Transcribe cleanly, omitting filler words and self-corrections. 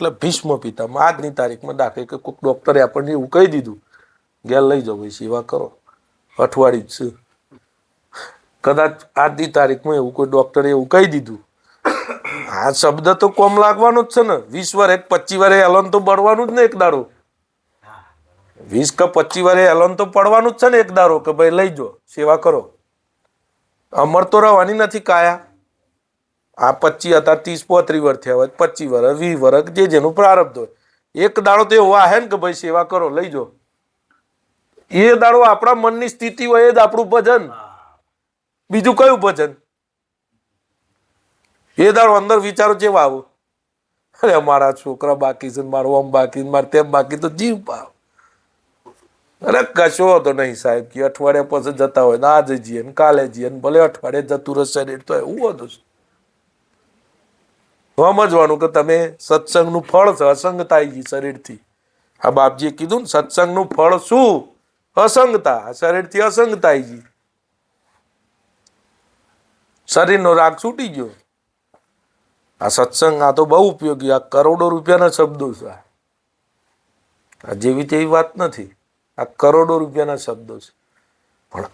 એટલે ભીષ્મ પિતામાં આજની તારીખમાં દાખલ કે કોઈક ડૉક્ટરે આપણને એવું કહી દીધું, ઘેર લઈ જાઓ ભાઈ સેવા કરો, અઠવાડિયું જ છે. કદાચ આજની તારીખમાં એવું કોઈ ડૉક્ટરે એવું કહી દીધું, આ શબ્દ તો કોમ લાગવાનો જ છે ને. 20 વર્ષ 25 વર્ષે એલોન તો બળવાનું જ ને એક દાડો, 20 કે 25 વર્ષે એલોન તો પડવાનું જ છે ને એક દાડો કે ભાઈ લઈ જાઓ સેવા કરો. અમર તો રહેવાની નથી કાયા. આ 25 હતા 30 35 વર્ષ થયા હોય, 25 વર્ષ 20 વર્ષ જે જેનું પ્રારબ્ધ હોય, એક દાડો તો એવો આહે ને કે ભાઈ સેવા કરો લઈ જાઓ. એ દાડો આપણા મનની સ્થિતિ હોય એ જ આપણું ભજન, બીજું કયું ભજન? એ દાડો અંદર વિચારો જેવા આવો, અરે મારા છોકરા બાકી છે, મારું આમ બાકી, મારે તેમ બાકી, તો જીવ પાવ. અરે કશો હતો નહીં સાહેબ કે અઠવાડિયા પછી જતા હોય ને આજે જઈએ ને કાલે જઈએ ને ભલે અઠવાડિયે જતું રહેશે શરીર, તો એવું હતું. સમજવાનું કે તમે સત્સંગનું ફળ છે અસંગતા આવી ગઈ શરીરથી. આ બાપજીએ કીધું ને સત્સંગનું ફળ શું? અસંગતા. શરીરથી અસંગતા આવી ગઈ, શરીરનો રાગ છૂટી ગયો. આ સત્સંગ આ તો બહુ ઉપયોગી, આ કરોડો રૂપિયાના શબ્દો છે. આ જેવી તેવી વાત નથી, આ કરોડો રૂપિયાના શબ્દો છે. પણ આ